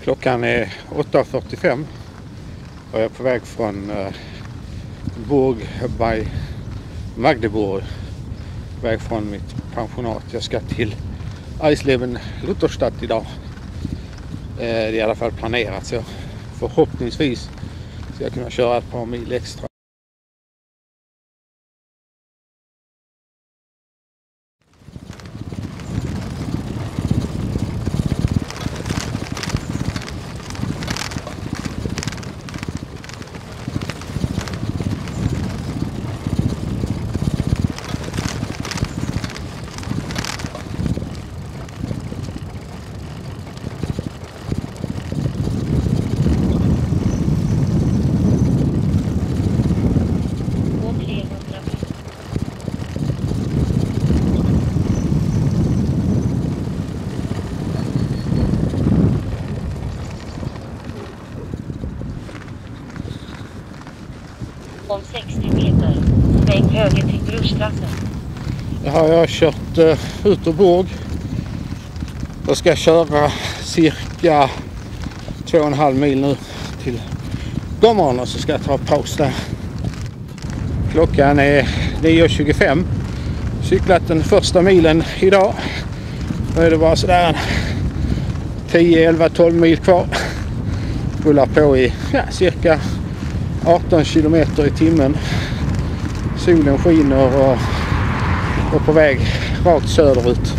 Klockan är 8:45 och jag är på väg från Burg by Magdeburg. Väg från mitt pensionat. Jag ska till Eisleben Lutherstadt idag. Det är i alla fall planerat, så förhoppningsvis ska jag kunna köra ett par mil extra. Om 60 meter, sväng höger till Grusstrassen. Jag har kört ut ur Burg. Jag ska köra cirka 2,5 mil nu till Gommern och så ska jag ta paus där. Klockan är 9:25. Cyklat den första milen idag. Då är det bara sådär 10, 11, 12 mil kvar. Rullar på i cirka 18 kilometer i timmen. Solen skiner och på väg rakt söderut.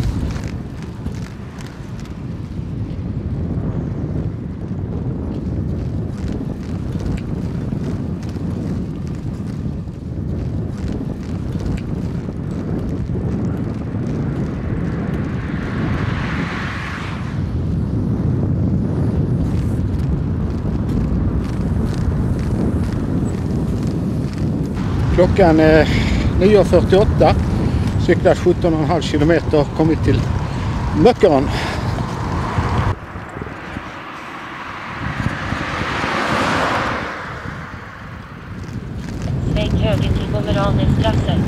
Klockan är 9:48. Cyklat 17,5 kilometer. Kommit till Möckern. Sväng höger till Gommernstrassen.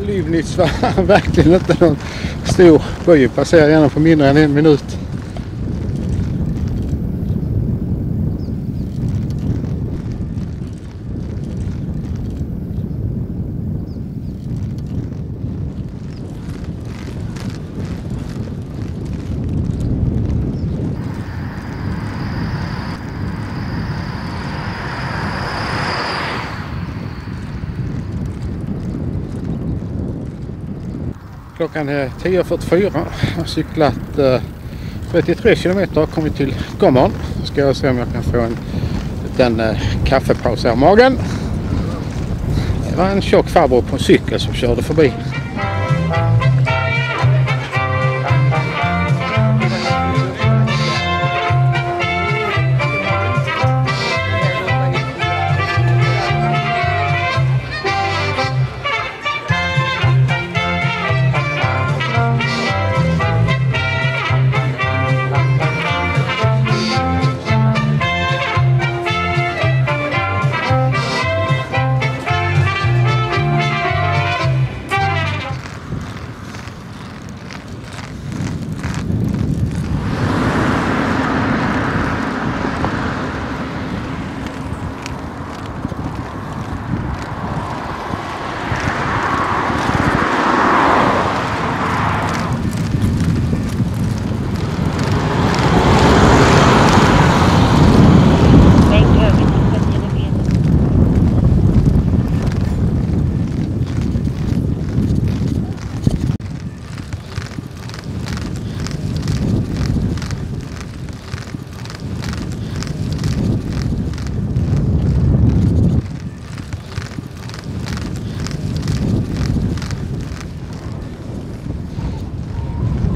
Livnitz var verkligen inte någon stor by. Passerar gärna på mindre än 1 minut. Klockan är 10:44. Jag har cyklat 33 kilometer och kommit till Gommern. Ska jag se om jag kan få en liten kaffepaus här i magen. Det var en tjock farbror på en cykel som körde förbi.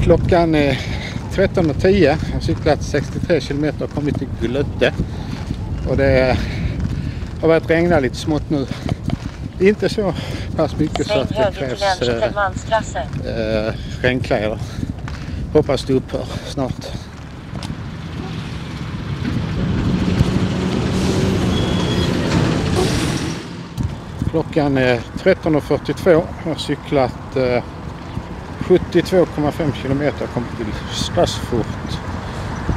Klockan är 13:10. Jag har cyklat 63 kilometer och kommit till Glötte. Och det har börjat regna lite smått nu. Inte så pass mycket så att det krävs regnkläder. Hoppas det upphör snart. Klockan är 13:42. Jag har cyklat 72,5 kilometer. Kommit till Strasfurt.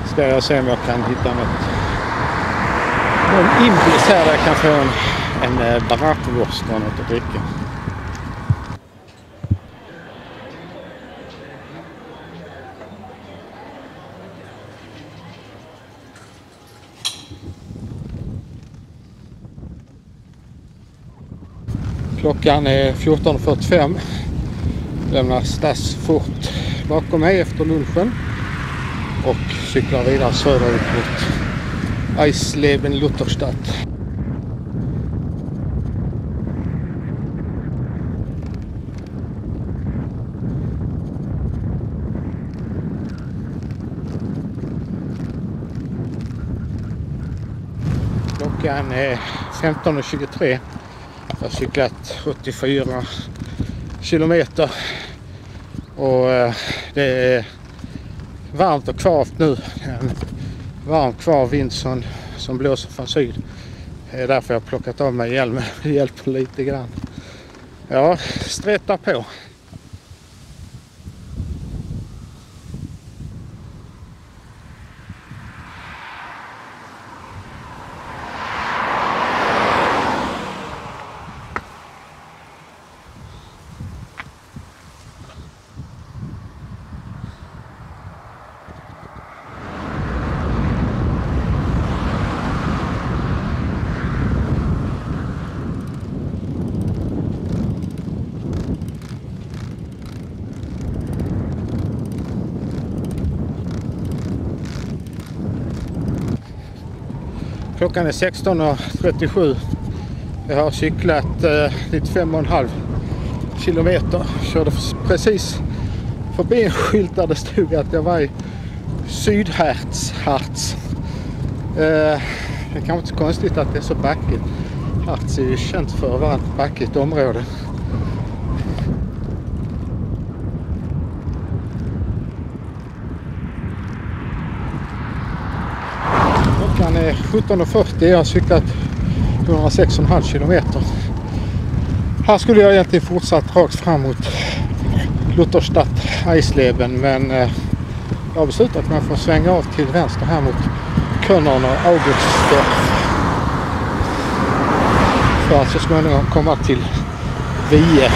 Ska jag se om jag kan hitta någon imbiss här där jag kan få en bratwurst och något att dricka. Klockan är 14:45. Lämnar Strasfurt bakom mig efter lunchen och cyklar vidare söderut mot Eisleben Lutherstadt. Klockan är 15:23. Jag har cyklat 84 kilometer och det är varmt och kvavt nu. En varm kvar vind som blåser från syd. Det är därför jag har plockat av mig hjälmen. Det hjälper lite grann. Ja, strätta på. Klockan är 16:37. Jag har cyklat 95,5 kilometer. Körde precis förbi en skylt där det stod att jag var i Sydharz. Det är kanske inte så konstigt att det är så backigt. Harz är ju känt för att vara ett backigt område. Klockan är 17:40. Jag har cyklat 106,5 kilometer. Här skulle jag egentligen fortsatt rakt fram mot Lutherstadt, Eisleben, men jag har beslutat att man får svänga av till vänster här mot Könnern och Augustsdorf för att så småningom komma till Vie.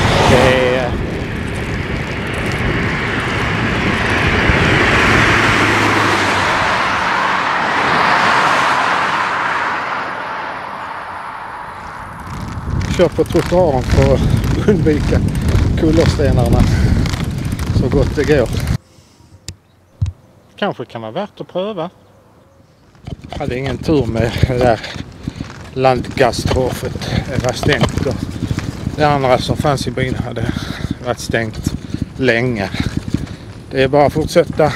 Kör på trottoaren för att undvika kullerstenarna så gott det går. Kanske kan vara värt att pröva. Jag hade ingen tur med det där Landgasthofet. Det var stängt och det andra som fanns i byn hade varit stängt länge. Det är bara att fortsätta.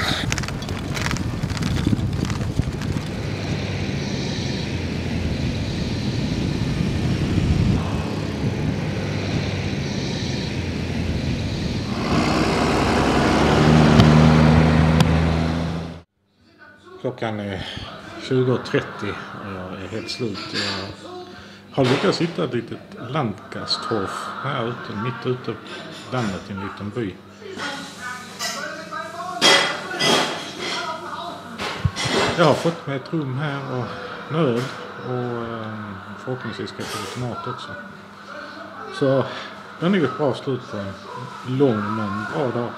Klockan är 20:30 och jag är helt slut. Jag har lyckats hitta ett litet Landgasthof här ute, mitt ute i landet i en liten by. Jag har fått med ett rum här och nöd och förhoppningsvis ska jag få lite mat också. Så det är nog ett bra slut på en lång men bra dag.